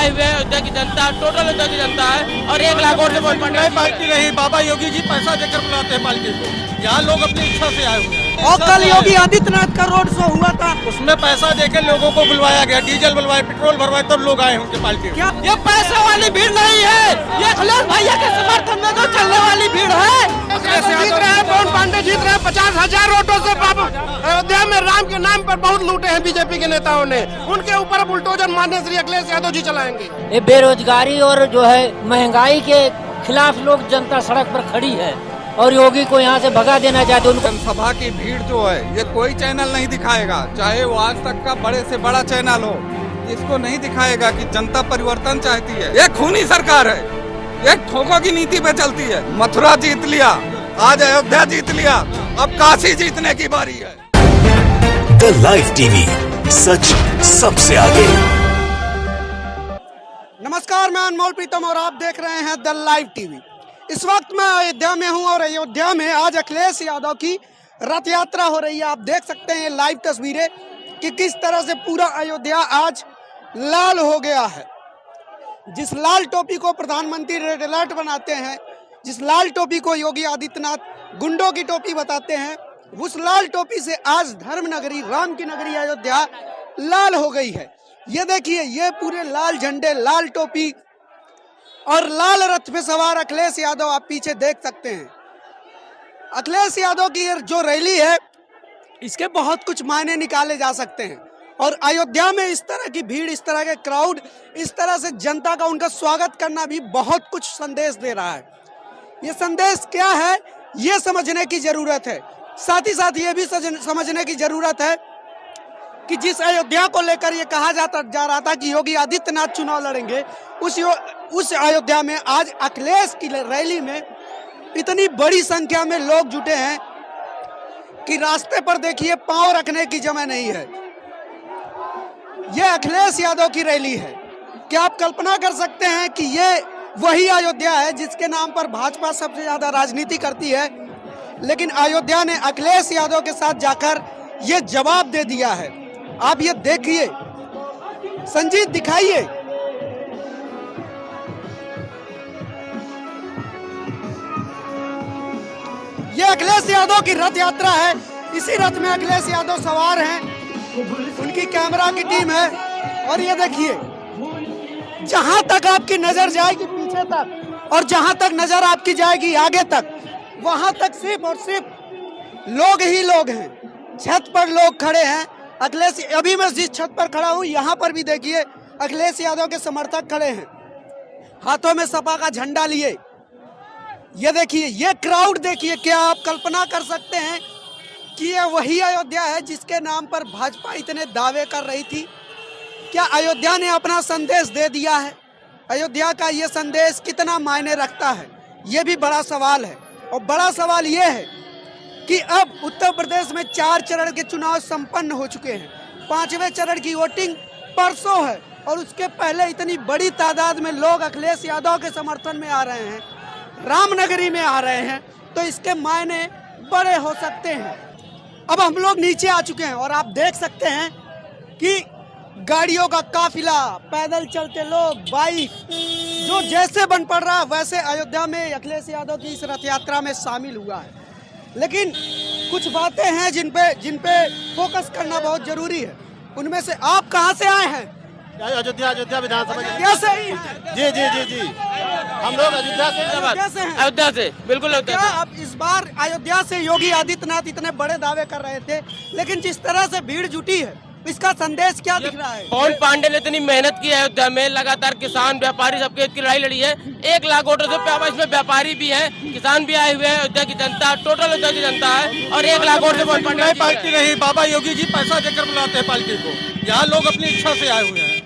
आए हुए हैं अयोध्या की जनता, टोटल अयोध्या की जनता है और 1 लाख वोट से वोट पड़ने पार्टी नहीं, बाबा योगी जी पैसा देकर बुलाते हैं पार्टी को। यहाँ लोग अपनी इच्छा से आए हुए हैं। और कल योगी आदित्यनाथ का रोड शो हुआ था, उसमें पैसा देकर लोगों को बुलवाया गया, डीजल बुलवाए, पेट्रोल भरवाए, तब लोग आए उनके पार्टी। क्या ये पैसे वाली भीड़ नहीं है, ये अखिलेश भैया के समर्थन में जो चलने वाली भीड़ है। जीत रहे हैं, पवन पांडे जीत रहे हैं 50,000 वोटों से। अयोध्या में राम के नाम पर बहुत लूटे हैं बीजेपी के नेताओं ने, उनके ऊपर बुलडोजर माननीय श्री अखिलेश यादव जी चलाएंगे। ये बेरोजगारी और जो है महंगाई के खिलाफ लोग जनता सड़क पर खड़ी है और योगी को यहाँ से भगा देना चाहते। उनको जनसभा की भीड़ जो है ये कोई चैनल नहीं दिखाएगा, चाहे वो आज तक का बड़े से बड़ा चैनल हो, इसको नहीं दिखाएगा कि जनता परिवर्तन चाहती है। ये खूनी सरकार है, ये ठोकों की नीति पे चलती है। मथुरा जीत लिया, आज अयोध्या जीत लिया, अब काशी जीतने की बारी है। द लाइव टीवी, सच सबसे आगे। नमस्कार, मैं अनमोल प्रीतम और आप देख रहे हैं द लाइव टीवी। इस वक्त मैं अयोध्या में हूं और अयोध्या में आज अखिलेश यादव की रथ यात्रा हो रही है। आप देख सकते हैं लाइव तस्वीरें कि किस तरह से पूरा अयोध्या आज लाल हो गया है। जिस लाल टोपी को प्रधानमंत्री रेड अलर्ट बनाते हैं, जिस लाल टोपी को योगी आदित्यनाथ गुंडों की टोपी बताते हैं, उस लाल टोपी से आज धर्म नगरी, राम की नगरी अयोध्या लाल हो गई है। ये देखिए, ये पूरे लाल झंडे, लाल टोपी और लाल रथ पे सवार अखिलेश यादव आप पीछे देख सकते हैं। अखिलेश यादव की जो रैली है, इसके बहुत कुछ मायने निकाले जा सकते हैं और अयोध्या में इस तरह की भीड़, इस तरह के क्राउड, इस तरह से जनता का उनका स्वागत करना भी बहुत कुछ संदेश दे रहा है। ये संदेश क्या है, ये समझने की जरूरत है। साथ ही साथ ये भी समझने की जरूरत है कि जिस अयोध्या को लेकर ये कहा जा रहा था कि योगी आदित्यनाथ चुनाव लड़ेंगे, उस अयोध्या में आज अखिलेश की रैली में इतनी बड़ी संख्या में लोग जुटे हैं कि रास्ते पर देखिए पांव रखने की जगह नहीं है। ये अखिलेश यादव की रैली है। क्या आप कल्पना कर सकते हैं कि ये वही अयोध्या है जिसके नाम पर भाजपा सबसे ज्यादा राजनीति करती है, लेकिन अयोध्या ने अखिलेश यादव के साथ जाकर ये जवाब दे दिया है। आप ये देखिए, संजीत दिखाइए, ये अखिलेश यादव की रथ यात्रा है। इसी रथ में अखिलेश यादव सवार हैं, उनकी कैमरा की टीम है और ये देखिए, जहां तक आपकी नजर जाएगी पीछे तक और जहां तक नजर आपकी जाएगी आगे तक, वहां तक सिर्फ और सिर्फ लोग ही लोग हैं। छत पर लोग खड़े हैं। अखिलेश, अभी मैं जिस छत पर खड़ा हूं, यहाँ पर भी देखिए अखिलेश यादव के समर्थक खड़े हैं, हाथों में सपा का झंडा लिए। ये देखिए, ये क्राउड देखिए। क्या आप कल्पना कर सकते हैं कि ये वही अयोध्या है जिसके नाम पर भाजपा इतने दावे कर रही थी? क्या अयोध्या ने अपना संदेश दे दिया है? अयोध्या का ये संदेश कितना मायने रखता है, ये भी बड़ा सवाल है। और बड़ा सवाल ये है कि अब उत्तर प्रदेश में 4 चरण के चुनाव संपन्न हो चुके हैं। 5वें चरण की वोटिंग परसों है और उसके पहले इतनी बड़ी तादाद में लोग अखिलेश यादव के समर्थन में आ रहे हैं, रामनगरी में आ रहे हैं, तो इसके मायने बड़े हो सकते हैं। अब हम लोग नीचे आ चुके हैं और आप देख सकते हैं कि गाड़ियों का काफिला, पैदल चलते लोग, बाइक, जो जैसे बन पड़ रहा वैसे अयोध्या में अखिलेश यादव की इस रथ यात्रा में शामिल हुआ है। लेकिन कुछ बातें हैं जिन पे फोकस करना बहुत जरूरी है। उनमें से आप कहां से आए हैं? अयोध्या विधानसभा। कैसे ही हैं? जी हम लोग अयोध्या कैसे हैं? अयोध्या से, बिल्कुल अयोध्या क्या से। अब इस बार अयोध्या से योगी आदित्यनाथ इतने बड़े दावे कर रहे थे, लेकिन जिस तरह से भीड़ जुटी है, इसका संदेश क्या दिख रहा है? पवन पांडे ने इतनी मेहनत की है अयोध्या में, लगातार किसान, व्यापारी सबके हित की लड़ाई लड़ी है। 1 लाख वोटों से प्यावा, इसमें व्यापारी भी हैं, किसान भी आए हुए हैं। अयोध्या की जनता, टोटल अयोध्या की जनता है और 1 लाख वोट से वोट पड़ने पार्टी नहीं, बाबा योगी जी पैसा देकर बुलाते हैं पार्टी को। यहाँ लोग अपनी इच्छा से आए हुए हैं।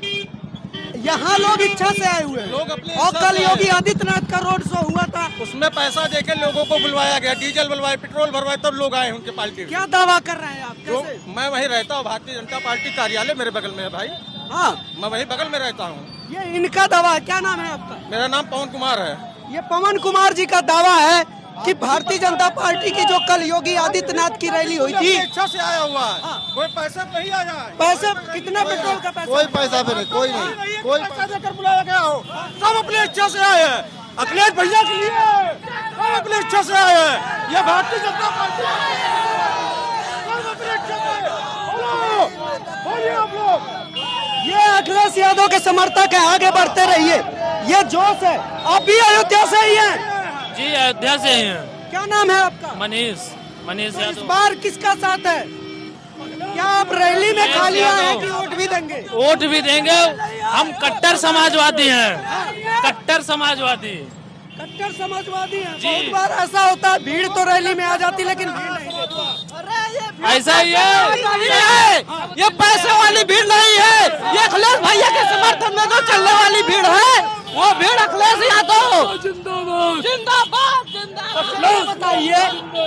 यहाँ लोग इच्छा से आए हुए हैं। लोग अपनी और कल योगी आदित्यनाथ का रोड शो हुआ था, उसमें पैसा देकर लोगों को बुलवाया गया, डीजल बुलवाए, पेट्रोल भरवाए, तब लोग आए उनके पार्टी। क्या दावा कर रहे हैं आप? तो कैसे? मैं वहीं रहता हूँ, भारतीय जनता पार्टी कार्यालय मेरे बगल में है भाई। हाँ, मैं वहीं बगल में रहता हूँ। ये इनका दावा है। क्या नाम है आपका? मेरा नाम पवन कुमार है। ये पवन कुमार जी का दावा है कि भारतीय जनता पार्टी की जो कल योगी आदित्यनाथ की रैली हुई थी, इच्छा से आया हुआ है, कोई पैसा नहीं आया है। पैसे कितना पेट्रोल का पैसा? कोई पैसा भी नहीं, कोई नहीं, कोई पैसा देकर बुलाया गया हो। सब अपनी इच्छा से आए हैं, अखिलेश भैया के लिए सब अपनी इच्छा से आए हैं। ये भारतीय जनता पार्टी सब अपनी इच्छा से। बोलो, बोलिए आप लोग। ये अखिलेश यादव के समर्थक है, आगे बढ़ते रहिए, ये जोश है। आप भी अयोध्या से ही हैं? जी अयोध्या से ही हैं। क्या नाम है आपका? मनीष इस यादव। बार किसका साथ है? क्या आप रैली में खा लिया है कि वोट भी देंगे? वोट भी देंगे। हम कट्टर समाजवादी हैं, कट्टर समाजवादी। कट्टर समाजवादी हैं। जी। बहुत बार ऐसा होता है, भीड़ तो रैली में आ जाती लेकिन भीड़ नहीं देती। ऐसा ही है। ये पैसे वाली भीड़ नहीं है, ये अखिलेश भैया के समर्थन में जो चलने वाली भीड़ है, वो भीड़ अखिलेश यादव जिंदाबाद जिंदाबाद जिंदाबाद। बताइए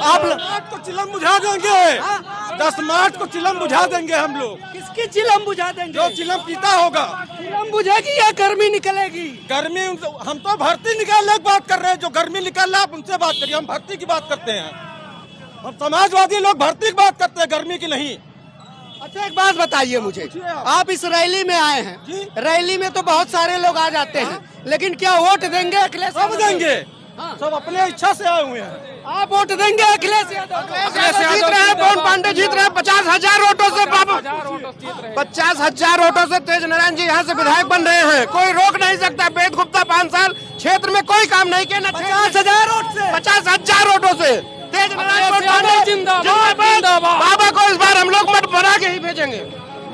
आप लोग, 10 मार्च को चिलम बुझा देंगे, 10 मार्च को चिलम बुझा देंगे हम लोग। किसकी चिलम बुझा देंगे? जो चिलम पीता होगा। चिलम बुझेगी या गर्मी निकलेगी? गर्मी, हम तो भर्ती निकालने की बात कर रहे हैं। जो गर्मी निकाल रहा है आप उनसे बात करिए, हम भर्ती की बात करते हैं। हम समाजवादी लोग भर्ती की बात करते हैं, गर्मी की नहीं। अच्छा एक बात बताइए मुझे, आप इस रैली में आए हैं, रैली में तो बहुत सारे लोग आ जाते हैं, लेकिन क्या वोट देंगे अखिलेश? सब देंगे, सब अपने इच्छा से आए हुए हैं। आप वोट देंगे अखिलेश यादव? जीत रहे हैं, पवन पांडे जीत रहे हैं 50,000 वोटों से। 50,000 वोटों से तेज नारायण जी यहाँ से विधायक बन रहे हैं, कोई रोक नहीं सकता। वेद गुप्ता 5 साल क्षेत्र में कोई काम नहीं किया। 50,000 वोट से? 50,000 वोटों से तेज नारायण जिंदाबाद। बाबा को इस बार हम लोग मठ बना के ही भेजेंगे,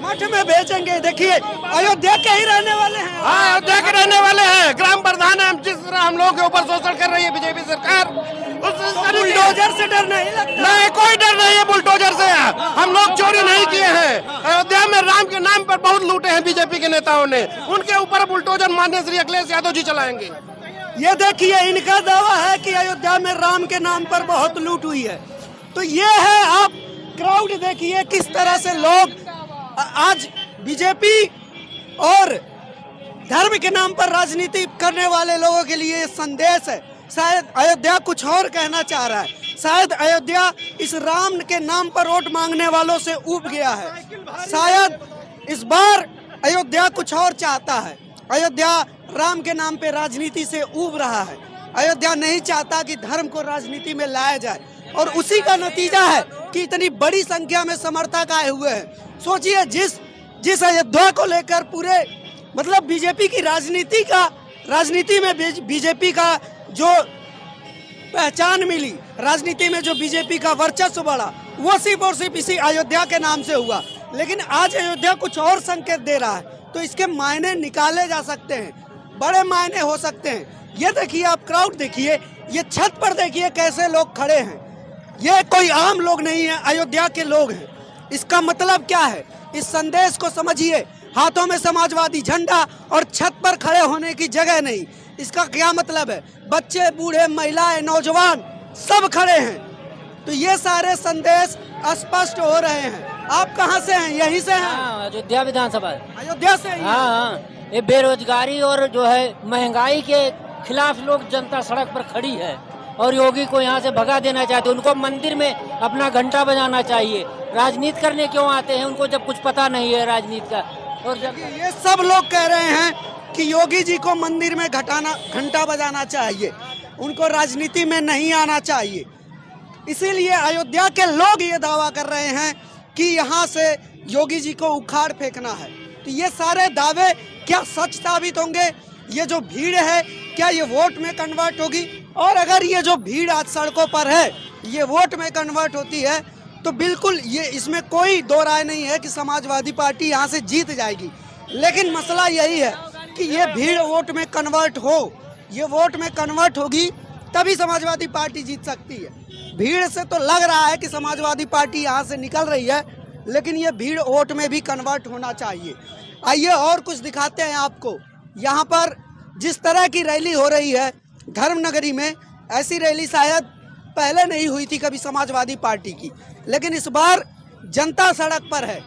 मठ में भेजेंगे। देखिए अयोध्या के ही रहने वाले हैं। हाँ अयोध्या के रहने वाले हैं, ग्राम प्रधान है। जिस तरह हम लोग के ऊपर शोषण कर रही है बीजेपी सरकार, बुलडोजर से डर नहीं लगता? नहीं, कोई डर नहीं है बुलडोजर से। हम लोग चोरी नहीं किए हैं। अयोध्या में राम के नाम पर बहुत लूटे हैं बीजेपी के नेताओं ने, उनके ऊपर बुलडोजर माननीय श्री अखिलेश यादव जी चलाएंगे। ये देखिए इनका दावा है कि अयोध्या में राम के नाम पर बहुत लूट हुई है। तो ये है, आप क्राउड देखिए किस तरह से लोग आज बीजेपी और धर्म के नाम पर राजनीति करने वाले लोगों के लिए संदेश है। शायद अयोध्या कुछ और कहना चाह रहा है, शायद अयोध्या इस राम के नाम पर वोट मांगने वालों से ऊब गया है। शायद इस बार अयोध्या कुछ और चाहता है। अयोध्या राम के नाम पे राजनीति से ऊब रहा है। अयोध्या नहीं चाहता कि धर्म को राजनीति में लाया जाए, और उसी का नतीजा है कि इतनी बड़ी संख्या में समर्थक आए हुए हैं। सोचिए जिस अयोध्या को लेकर पूरे मतलब बीजेपी की राजनीति में बीजेपी का जो पहचान मिली, राजनीति में जो बीजेपी का वर्चस्व बढ़ा, वो सिर्फ और सिर्फ इसी अयोध्या के नाम से हुआ। लेकिन आज अयोध्या कुछ और संकेत दे रहा है, तो इसके मायने निकाले जा सकते हैं, बड़े मायने हो सकते हैं। ये देखिए आप क्राउड देखिए, ये छत पर देखिए कैसे लोग खड़े हैं। ये कोई आम लोग नहीं है, अयोध्या के लोग हैं। इसका मतलब क्या है, इस संदेश को समझिए। हाथों में समाजवादी झंडा और छत पर खड़े होने की जगह नहीं। इसका क्या मतलब है, बच्चे, बूढ़े, महिलाएं, नौजवान सब खड़े हैं। तो ये सारे संदेश स्पष्ट हो रहे हैं। आप कहां से हैं? यहीं से हैं? अयोध्या विधानसभा। अयोध्या से ही? हाँ, ये बेरोजगारी और जो है महंगाई के खिलाफ लोग जनता सड़क पर खड़ी है, और योगी को यहाँ से भगा देना चाहते हैं। उनको मंदिर में अपना घंटा बजाना चाहिए। राजनीति करने क्यों आते हैं, उनको जब कुछ पता नहीं है राजनीति का। और जब ये सब लोग कह रहे हैं कि योगी जी को मंदिर में घंटा बजाना चाहिए, उनको राजनीति में नहीं आना चाहिए। इसीलिए अयोध्या के लोग ये दावा कर रहे हैं कि यहाँ से योगी जी को उखाड़ फेंकना है। तो ये सारे दावे क्या सच साबित होंगे? ये जो भीड़ है क्या ये वोट में कन्वर्ट होगी? और अगर ये जो भीड़ आज सड़कों पर है ये वोट में कन्वर्ट होती है तो बिल्कुल ये इसमें कोई दो राय नहीं है कि समाजवादी पार्टी यहाँ से जीत जाएगी। लेकिन मसला यही है कि ये भीड़ वोट में कन्वर्ट हो, ये वोट में कन्वर्ट होगी तभी समाजवादी पार्टी जीत सकती है। भीड़ से तो लग रहा है कि समाजवादी पार्टी यहाँ से निकल रही है, लेकिन ये भीड़ वोट में भी कन्वर्ट होना चाहिए। आइए और कुछ दिखाते हैं आपको। यहाँ पर जिस तरह की रैली हो रही है धर्मनगरी में, ऐसी रैली शायद पहले नहीं हुई थी कभी समाजवादी पार्टी की। लेकिन इस बार जनता सड़क पर है।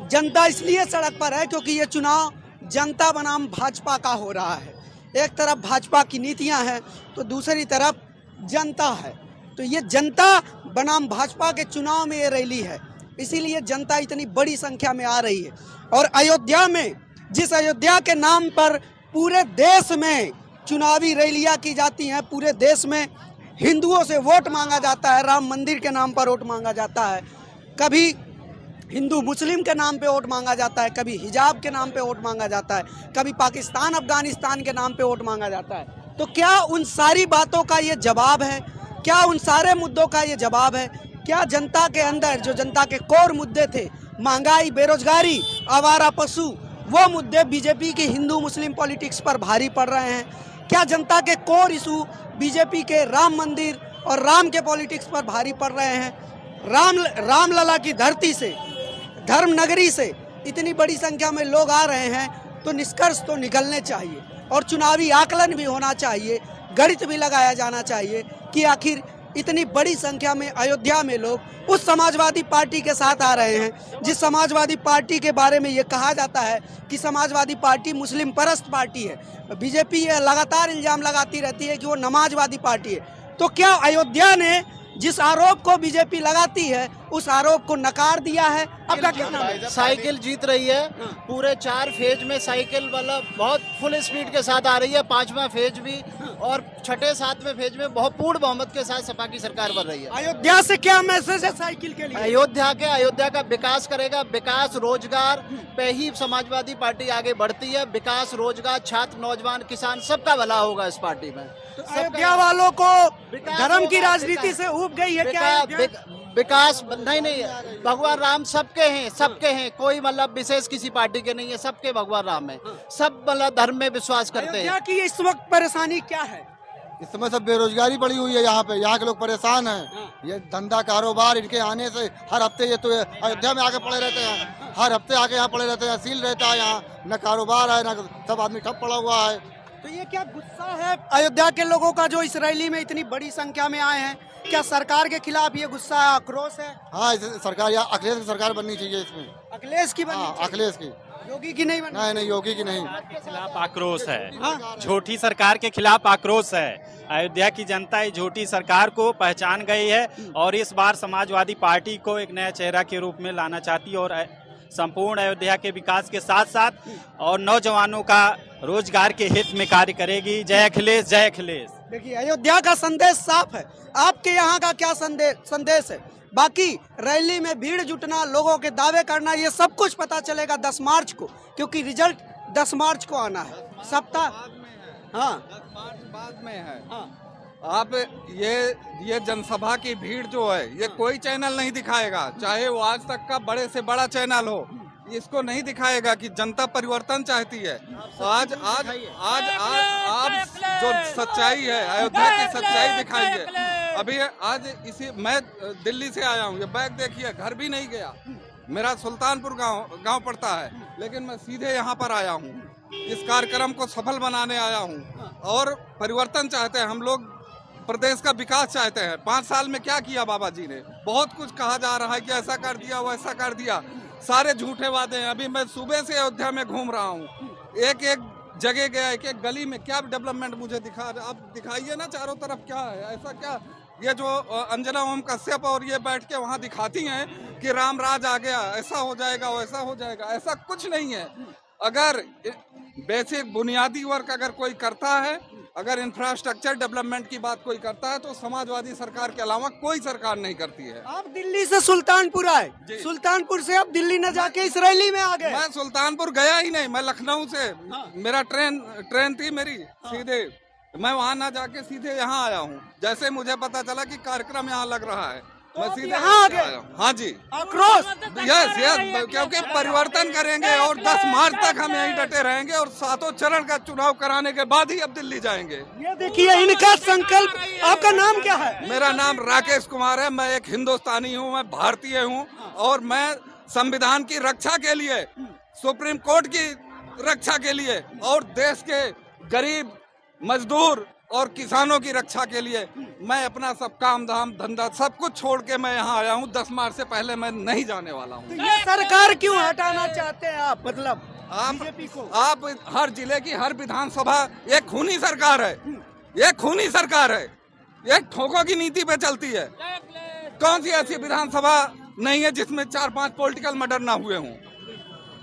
जनता इसलिए सड़क पर है क्योंकि ये चुनाव जनता बनाम भाजपा का हो रहा है। एक तरफ भाजपा की नीतियां हैं तो दूसरी तरफ जनता है। तो ये जनता बनाम भाजपा के चुनाव में ये रैली है, इसीलिए जनता इतनी बड़ी संख्या में आ रही है। और अयोध्या में, जिस अयोध्या के नाम पर पूरे देश में चुनावी रैलियां की जाती हैं, पूरे देश में हिंदुओं से वोट मांगा जाता है, राम मंदिर के नाम पर वोट मांगा जाता है, कभी हिंदू मुस्लिम के नाम पे वोट मांगा जाता है, कभी हिजाब के नाम पे वोट मांगा जाता है, कभी पाकिस्तान अफगानिस्तान के नाम पे वोट मांगा जाता है। तो क्या उन सारी बातों का ये जवाब है? क्या उन सारे मुद्दों का ये जवाब है? क्या जनता के अंदर जो जनता के कोर मुद्दे थे, महंगाई, बेरोजगारी, आवारा पशु, वो मुद्दे बीजेपी की हिंदू मुस्लिम पॉलिटिक्स पर भारी पड़ रहे हैं? क्या जनता के कोर इशू बीजेपी के राम मंदिर और राम के पॉलिटिक्स पर भारी पड़ रहे हैं? रामलला की धरती से, धर्म नगरी से इतनी बड़ी संख्या में लोग आ रहे हैं, तो निष्कर्ष तो निकलने चाहिए और चुनावी आकलन भी होना चाहिए, गणित भी लगाया जाना चाहिए कि आखिर इतनी बड़ी संख्या में अयोध्या में लोग उस समाजवादी पार्टी के साथ आ रहे हैं, जिस समाजवादी पार्टी के बारे में ये कहा जाता है कि समाजवादी पार्टी मुस्लिम परस्त पार्टी है। बीजेपी ये लगातार इल्जाम लगाती रहती है कि वो नमाजवादी पार्टी है। तो क्या अयोध्या ने जिस आरोप को बीजेपी लगाती है उस आरोप को नकार दिया है? आपका क्या नाम है? साइकिल जीत रही है, पूरे 4 फेज में साइकिल मतलब बहुत फुल स्पीड के साथ आ रही है, 5वां फेज भी और 6ठे 7वें फेज में बहुत पूर्ण बहुमत के साथ सपा की सरकार बन रही है। अयोध्या से क्या मैसेज है साइकिल के लिए? अयोध्या का विकास करेगा, विकास रोजगार पे ही समाजवादी पार्टी आगे बढ़ती है। विकास, रोजगार, छात्र, नौजवान, किसान सबका भला होगा इस पार्टी में। तो अयोध्या वालों को धर्म की राजनीति से ऊब गई है क्या? विकास नहीं, भगवान राम सबके हैं, कोई मतलब विशेष किसी पार्टी के नहीं है, सबके भगवान राम है, सब मतलब धर्म में विश्वास करते हैं। अयोध्या की इस वक्त परेशानी क्या है? इस समय सब बेरोजगारी बढ़ी हुई है यहाँ पे, यहाँ के लोग परेशान हैं। ये धंधा कारोबार इनके आने से हर हफ्ते ये तो अयोध्या में आके पड़े रहते हैं, हर हफ्ते आके यहाँ पड़े रहते हैं, सील रहता है यहाँ, न कारोबार है, न सब आदमी ठप पड़ा हुआ है। तो ये क्या गुस्सा है अयोध्या के लोगों का जो इस रैली में इतनी बड़ी संख्या में आए हैं? क्या सरकार के खिलाफ ये गुस्सा है, आक्रोश है? हाँ, सरकार यहाँ अखिलेश की सरकार बननी चाहिए इसमें। अखिलेश की बननी चाहिए? अखिलेश की, योगी की नहीं बननी? नहीं, योगी की नहीं। के खिलाफ आक्रोश है, झूठी सरकार के खिलाफ आक्रोश है। अयोध्या की जनता इस झूठी सरकार को पहचान गई है और इस बार समाजवादी पार्टी को एक नया चेहरा के रूप में लाना चाहती है और संपूर्ण अयोध्या के विकास के साथ साथ और नौजवानों का रोजगार के हित में कार्य करेगी। जय अखिलेश, जय अखिलेश। देखिए, अयोध्या का संदेश साफ है, आपके यहाँ का क्या संदेश है? बाकी रैली में भीड़ जुटना, लोगों के दावे करना, ये सब कुछ पता चलेगा 10 मार्च को, क्योंकि रिजल्ट 10 मार्च को आना है। सप्ताह 10 मार्च बाद में है। आप ये जनसभा की भीड़ जो है, ये कोई चैनल नहीं दिखाएगा, चाहे वो आज तक का बड़े से बड़ा चैनल हो, इसको नहीं दिखाएगा कि जनता परिवर्तन चाहती है। आज जो सच्चाई है, अयोध्या की सच्चाई दिखाइए। अभी आज मैं दिल्ली से आया हूँ, ये बैग देखिए, घर भी नहीं गया, मेरा सुल्तानपुर गांव पड़ता है, लेकिन मैं सीधे यहाँ पर आया हूँ, इस कार्यक्रम को सफल बनाने आया हूँ और परिवर्तन चाहते हैं हम लोग, प्रदेश का विकास चाहते हैं। 5 साल में क्या किया बाबा जी ने? बहुत कुछ कहा जा रहा है कि ऐसा कर दिया, वैसा कर दिया, सारे झूठे वादे हैं। अभी मैं सुबह से अयोध्या में घूम रहा हूँ, एक जगह गया, एक गली में क्या डेवलपमेंट मुझे दिखा, आप दिखाइए ना चारों तरफ क्या है, ऐसा क्या? ये जो अंजना ओम कश्यप और ये बैठ के वहाँ दिखाती हैं कि राम राज आ गया, ऐसा हो जाएगा, वैसा हो जाएगा, ऐसा कुछ नहीं है। अगर बेसिक बुनियादी वर्क अगर कोई करता है, अगर इंफ्रास्ट्रक्चर डेवलपमेंट की बात कोई करता है, तो समाजवादी सरकार के अलावा कोई सरकार नहीं करती है। आप दिल्ली से सुल्तानपुर आए, सुल्तानपुर से आप दिल्ली न जाके इस रैली में आ गए? मैं सुल्तानपुर गया ही नहीं, मैं लखनऊ से मेरा ट्रेन थी मेरी, सीधे मैं वहाँ ना जाके सीधे यहाँ आया हूँ। जैसे मुझे पता चला कि कार्यक्रम यहाँ लग रहा है, मैं सीधे यहाँ आ गया। हाँ जी, आक्रोश। यस, क्योंकि परिवर्तन करेंगे और 10 मार्च तक हम यहीं डटे रहेंगे और 7 चरण का चुनाव कराने के बाद ही अब दिल्ली जाएंगे। ये देखिए इनका संकल्प। आपका नाम क्या है? मेरा नाम राकेश कुमार है, मैं एक हिंदुस्तानी हूँ, मैं भारतीय हूँ और मैं संविधान की रक्षा के लिए, सुप्रीम कोर्ट की रक्षा के लिए और देश के गरीब, मजदूर और किसानों की रक्षा के लिए मैं अपना सब काम धाम धंधा सब कुछ छोड़ के मैं यहाँ आया हूँ। 10 मार्च से पहले मैं नहीं जाने वाला हूँ। तो ये सरकार क्यों हटाना चाहते हैं आप? मतलब आप हर जिले की हर विधानसभा एक खूनी सरकार है, ये खूनी सरकार है। ये ठोकों की नीति पे चलती है। कौन सी ऐसी विधानसभा नहीं है जिसमें 4-5 पॉलिटिकल मर्डर ना हुए हों?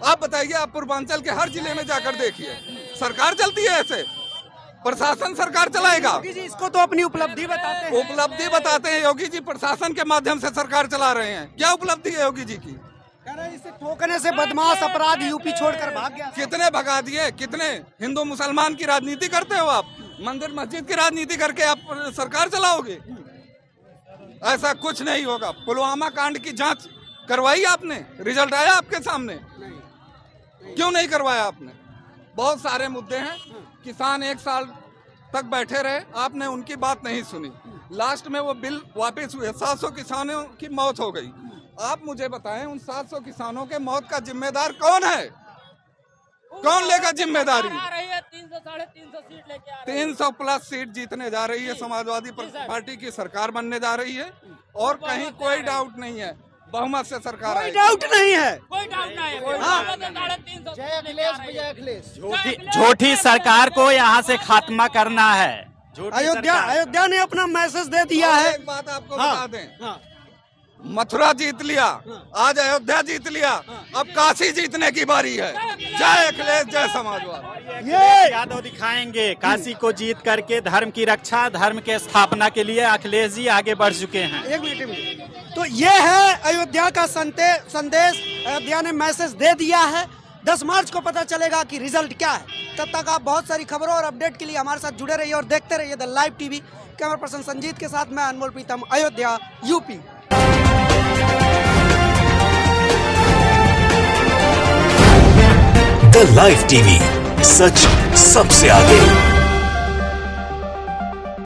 आप बताइए, आप पूर्वांचल के हर जिले में जाकर देखिए, सरकार चलती है ऐसे? प्रशासन सरकार चलाएगा? योगी जी इसको तो अपनी उपलब्धि बताते हैं। उपलब्धि बताते हैं योगी जी, प्रशासन के माध्यम से सरकार चला रहे हैं। क्या उपलब्धि है योगी जी की? कह रहे हैं इसे ठोकने से बदमाश अपराध यूपी छोड़कर भाग गया। कितने भगा दिए? कितने? हिंदू मुसलमान की राजनीति करते हो आप? मंदिर मस्जिद की राजनीति करके आप सरकार चलाओगे? ऐसा कुछ नहीं होगा। पुलवामा कांड की जांच करवाई आपने? रिजल्ट आया आपके सामने? क्यों नहीं करवाया आपने? बहुत सारे मुद्दे हैं। किसान 1 साल तक बैठे रहे, आपने उनकी बात नहीं सुनी। लास्ट में वो बिल वापस हुए, 700 किसानों की मौत हो गई। आप मुझे बताएं, उन 700 किसानों के मौत का जिम्मेदार कौन है? कौन लेगा जिम्मेदारी? 300+ सीट जीतने जा रही है समाजवादी पार्टी की सरकार बनने जा रही है, और कहीं कोई डाउट नहीं है, बहुमत से सरकार कोई डाउट नहीं है। जय अखिलेश, भैया अखिलेश। झूठी सरकार को यहाँ से खात्मा करना है। अयोध्या ने अपना मैसेज दे दिया है। एक बात आपको बता दें, मथुरा जीत लिया, आज अयोध्या जीत लिया, अब काशी जीतने की बारी है। जय अखिलेश, जय समाजवाद। ये यादव दिखाएंगे काशी को जीत करके धर्म की रक्षा, धर्म के स्थापना के लिए अखिलेश जी आगे बढ़ चुके हैं। एक मिनट। तो ये है अयोध्या का संदेश। अयोध्या ने मैसेज दे दिया है। 10 मार्च को पता चलेगा कि रिजल्ट क्या है। तब तक आप बहुत सारी खबरों और अपडेट के लिए हमारे साथ जुड़े रहिए और देखते रहिए the live TV. Camera person Sanjeet के साथ मैं Anmol Pritam, Ayodhya, UP. The live TV, सच सबसे आगे।